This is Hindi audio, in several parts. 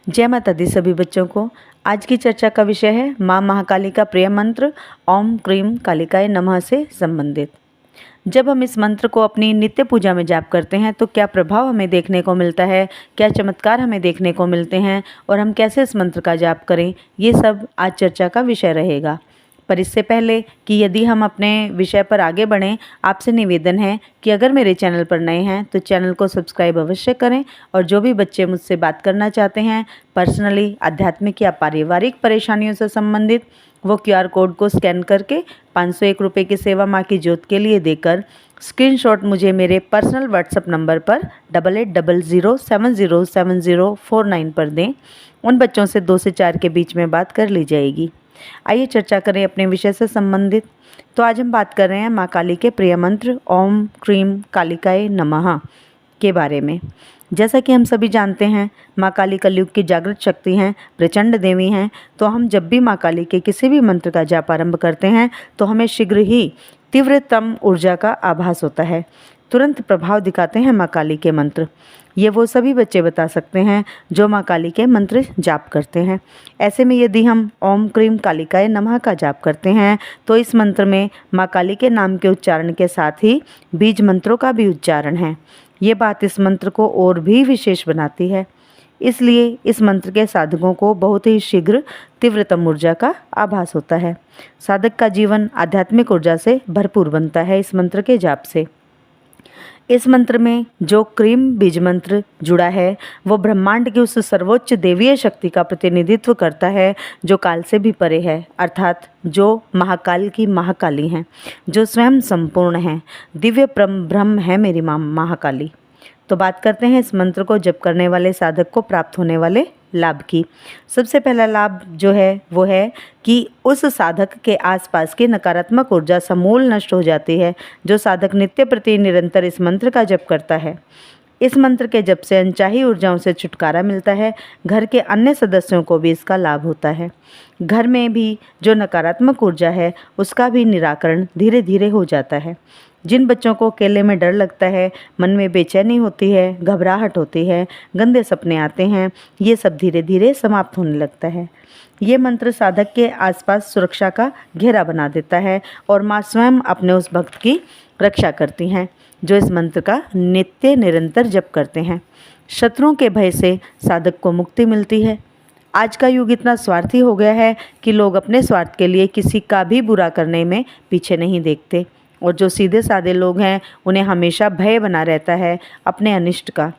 जय माता दी सभी बच्चों को। आज की चर्चा का विषय है माँ महाकाली का प्रिय मंत्र ओम क्रीम कालिकाय नमः से संबंधित। जब हम इस मंत्र को अपनी नित्य पूजा में जाप करते हैं तो क्या प्रभाव हमें देखने को मिलता है, क्या चमत्कार हमें देखने को मिलते हैं और हम कैसे इस मंत्र का जाप करें, ये सब आज चर्चा का विषय रहेगा। पर इससे पहले कि यदि हम अपने विषय पर आगे बढ़ें, आपसे निवेदन है कि अगर मेरे चैनल पर नए हैं तो चैनल को सब्सक्राइब अवश्य करें और जो भी बच्चे मुझसे बात करना चाहते हैं पर्सनली, आध्यात्मिक या पारिवारिक परेशानियों से संबंधित, वो QR कोड को स्कैन करके 501 रुपये की सेवा माँ की ज्योत के लिए देकर स्क्रीनशॉट मुझे मेरे पर्सनल व्हाट्सएप नंबर पर 8800707049 पर दें। उन बच्चों से 2 से 4 के बीच में बात कर ली जाएगी। आइए चर्चा करें अपने विषय से संबंधित। तो आज हम बात कर रहे हैं माँ काली के प्रिय मंत्र ओम क्रीम कालिकाय नमः के बारे में। जैसा कि हम सभी जानते हैं, माँ काली कलयुग की जागृत शक्ति हैं, प्रचंड देवी हैं। तो हम जब भी माँ काली के किसी भी मंत्र का जाप आरंभ करते हैं तो हमें शीघ्र ही तीव्रतम ऊर्जा का आभास होता है। तुरंत प्रभाव दिखाते हैं माँ काली के मंत्र। ये वो सभी बच्चे बता सकते हैं जो माँ काली के मंत्र जाप करते हैं। ऐसे में यदि हम ओम क्रीम कालिकाय नमः का जाप करते हैं तो इस मंत्र में माँ काली के नाम के उच्चारण के साथ ही बीज मंत्रों का भी उच्चारण है। ये बात इस मंत्र को और भी विशेष बनाती है। इसलिए इस मंत्र के साधकों को बहुत ही शीघ्र तीव्रतम ऊर्जा का आभास होता है। साधक का जीवन आध्यात्मिक ऊर्जा से भरपूर बनता है इस मंत्र के जाप से। इस मंत्र में जो क्रीम बीज मंत्र जुड़ा है वो ब्रह्मांड की उस सर्वोच्च देवीय शक्ति का प्रतिनिधित्व करता है जो काल से भी परे है, अर्थात जो महाकाल की महाकाली हैं, जो स्वयं संपूर्ण हैं, दिव्य ब्रह्म है मेरी माँ महाकाली। तो बात करते हैं इस मंत्र को जप करने वाले साधक को प्राप्त होने वाले लाभ की। सबसे पहला लाभ जो है वो है कि उस साधक के आसपास की नकारात्मक ऊर्जा समूल नष्ट हो जाती है। जो साधक नित्य प्रति निरंतर इस मंत्र का जप करता है, इस मंत्र के जप से अनचाही ऊर्जाओं से छुटकारा मिलता है। घर के अन्य सदस्यों को भी इसका लाभ होता है। घर में भी जो नकारात्मक ऊर्जा है उसका भी निराकरण धीरे धीरे हो जाता है। जिन बच्चों को अकेले में डर लगता है, मन में बेचैनी होती है, घबराहट होती है, गंदे सपने आते हैं, ये सब धीरे धीरे समाप्त होने लगता है। ये मंत्र साधक के आसपास सुरक्षा का घेरा बना देता है और माँ स्वयं अपने उस भक्त की रक्षा करती हैं जो इस मंत्र का नित्य निरंतर जप करते हैं। शत्रुओं के भय से साधक को मुक्ति मिलती है। आज का युग इतना स्वार्थी हो गया है कि लोग अपने स्वार्थ के लिए किसी का भी बुरा करने में पीछे नहीं देखते और जो सीधे साधे लोग हैं उन्हें हमेशा भय बना रहता है अपने अनिष्ट का।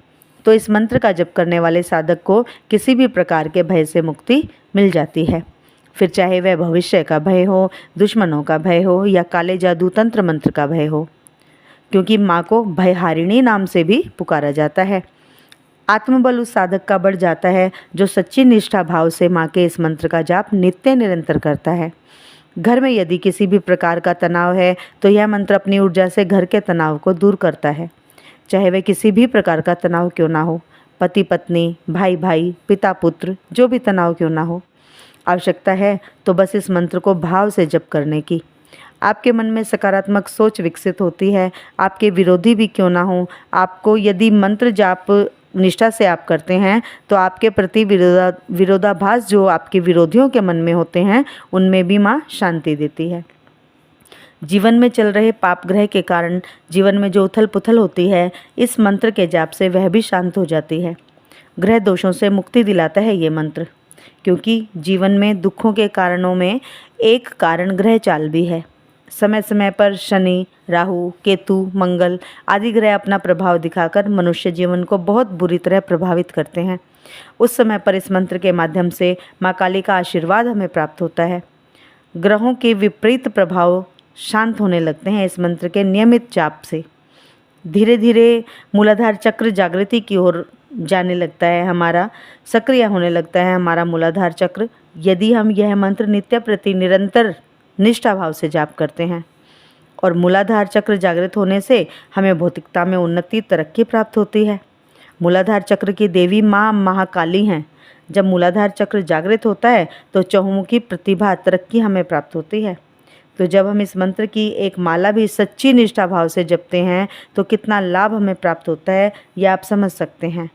तो इस मंत्र का जप करने वाले साधक को किसी भी प्रकार के भय से मुक्ति मिल जाती है। फिर चाहे वह भविष्य का भय हो, दुश्मनों का भय हो या काले जादू तंत्र मंत्र का भय हो, क्योंकि माँ को भयहारिणी नाम से भी पुकारा जाता है। आत्मबल उस साधक का बढ़ जाता है जो सच्ची निष्ठा भाव से माँ के इस मंत्र का जाप नित्य निरंतर करता है। घर में यदि किसी भी प्रकार का तनाव है तो यह मंत्र अपनी ऊर्जा से घर के तनाव को दूर करता है। चाहे वह किसी भी प्रकार का तनाव क्यों ना हो, पति पत्नी, भाई भाई, पिता पुत्र, जो भी तनाव क्यों ना हो, आवश्यकता है तो बस इस मंत्र को भाव से जप करने की। आपके मन में सकारात्मक सोच विकसित होती है। आपके विरोधी भी क्यों ना हो, आपको यदि मंत्र जाप निष्ठा से आप करते हैं तो आपके प्रति विरोधाभास जो आपके विरोधियों के मन में होते हैं उनमें भी माँ शांति देती है। जीवन में चल रहे पाप ग्रह के कारण जीवन में जो उथल पुथल होती है, इस मंत्र के जाप से वह भी शांत हो जाती है। ग्रह दोषों से मुक्ति दिलाता है ये मंत्र, क्योंकि जीवन में दुखों के कारणों में एक कारण ग्रह चाल भी है। समय समय पर शनि, राहु, केतु, मंगल आदि ग्रह अपना प्रभाव दिखाकर मनुष्य जीवन को बहुत बुरी तरह प्रभावित करते हैं। उस समय पर इस मंत्र के माध्यम से माँ काली का आशीर्वाद हमें प्राप्त होता है। ग्रहों के विपरीत प्रभाव शांत होने लगते हैं इस मंत्र के नियमित जाप से। धीरे धीरे मूलाधार चक्र जागृति की ओर जाने लगता है, हमारा सक्रिय होने लगता है हमारा मूलाधार चक्र, यदि हम यह मंत्र नित्य प्रति निरंतर निष्ठा भाव से जाप करते हैं। और मूलाधार चक्र जागृत होने से हमें भौतिकता में उन्नति, तरक्की प्राप्त होती है। मूलाधार चक्र की देवी माँ महाकाली हैं। जब मूलाधार चक्र जागृत होता है तो चहुमुखी प्रतिभा, तरक्की हमें प्राप्त होती है। तो जब हम इस मंत्र की एक माला भी सच्ची निष्ठा भाव से जपते हैं तो कितना लाभ हमें प्राप्त होता है, यह आप समझ सकते हैं।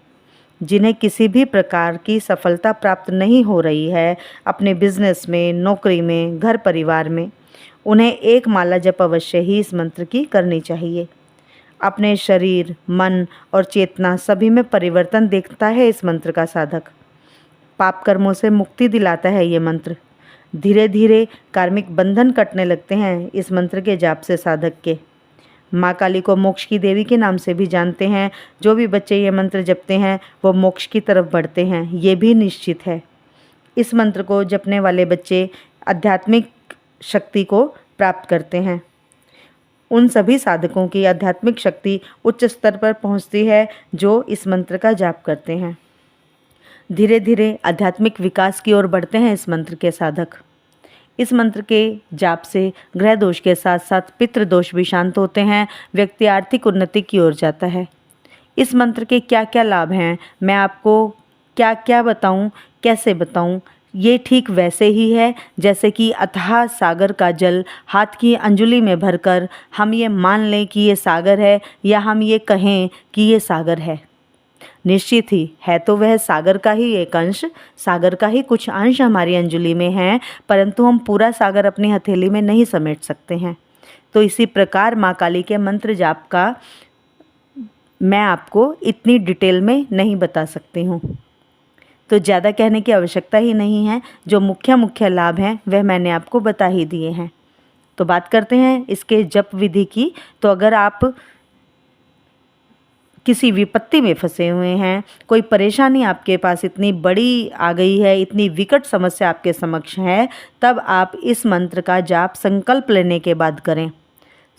जिन्हें किसी भी प्रकार की सफलता प्राप्त नहीं हो रही है अपने बिजनेस में, नौकरी में, घर परिवार में, उन्हें एक माला जप अवश्य ही इस मंत्र की करनी चाहिए। अपने शरीर, मन और चेतना सभी में परिवर्तन देखता है इस मंत्र का साधक। पाप कर्मों से मुक्ति दिलाता है ये मंत्र। धीरे धीरे कार्मिक बंधन कटने लगते हैं इस मंत्र के जाप से साधक के। माँ काली को मोक्ष की देवी के नाम से भी जानते हैं। जो भी बच्चे ये मंत्र जपते हैं वो मोक्ष की तरफ बढ़ते हैं, ये भी निश्चित है। इस मंत्र को जपने वाले बच्चे आध्यात्मिक शक्ति को प्राप्त करते हैं। उन सभी साधकों की आध्यात्मिक शक्ति उच्च स्तर पर पहुंचती है जो इस मंत्र का जाप करते हैं। धीरे धीरे आध्यात्मिक विकास की ओर बढ़ते हैं इस मंत्र के साधक। इस मंत्र के जाप से ग्रह दोष के साथ साथ पितृ दोष भी शांत होते हैं। व्यक्ति आर्थिक उन्नति की ओर जाता है। इस मंत्र के क्या क्या लाभ हैं, मैं आपको क्या क्या बताऊं, कैसे बताऊं, ये ठीक वैसे ही है जैसे कि अथाह सागर का जल हाथ की अंजुली में भरकर हम ये मान लें कि ये सागर है, या हम ये कहें कि ये सागर है। निश्चित ही है तो वह सागर का ही एक अंश, सागर का ही कुछ अंश हमारी अंजुली में है, परंतु हम पूरा सागर अपनी हथेली में नहीं समेट सकते हैं। तो इसी प्रकार माँ काली के मंत्र जाप का मैं आपको इतनी डिटेल में नहीं बता सकती हूँ, तो ज़्यादा कहने की आवश्यकता ही नहीं है। जो मुख्य लाभ हैं वह मैंने आपको बता ही दिए हैं। तो बात करते हैं इसके जप विधि की। तो अगर आप किसी विपत्ति में फंसे हुए हैं, कोई परेशानी आपके पास इतनी बड़ी आ गई है, इतनी विकट समस्या आपके समक्ष है, तब आप इस मंत्र का जाप संकल्प लेने के बाद करें।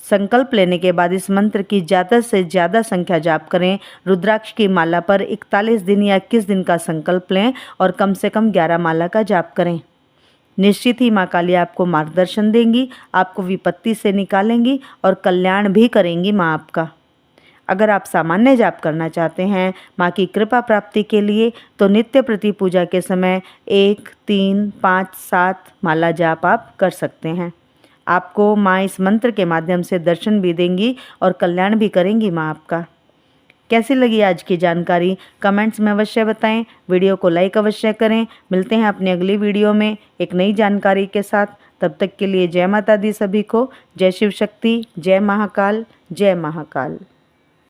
संकल्प लेने के बाद इस मंत्र की ज़्यादा से ज़्यादा संख्या जाप करें। रुद्राक्ष की माला पर 41 दिन या 21 दिन का संकल्प लें और कम से कम 11 माला का जाप करें। निश्चित ही माँ काली आपको मार्गदर्शन देंगी, आपको विपत्ति से निकालेंगी और कल्याण भी करेंगी माँ आपका। अगर आप सामान्य जाप करना चाहते हैं माँ की कृपा प्राप्ति के लिए, तो नित्य प्रति पूजा के समय 1, 3, 5, 7 माला जाप आप कर सकते हैं। आपको माँ इस मंत्र के माध्यम से दर्शन भी देंगी और कल्याण भी करेंगी माँ आपका। कैसी लगी आज की जानकारी कमेंट्स में अवश्य बताएं। वीडियो को लाइक अवश्य करें। मिलते हैं अपनी अगली वीडियो में एक नई जानकारी के साथ। तब तक के लिए जय माता दी सभी को। जय शिव शक्ति, जय महाकाल, जय महाकाल।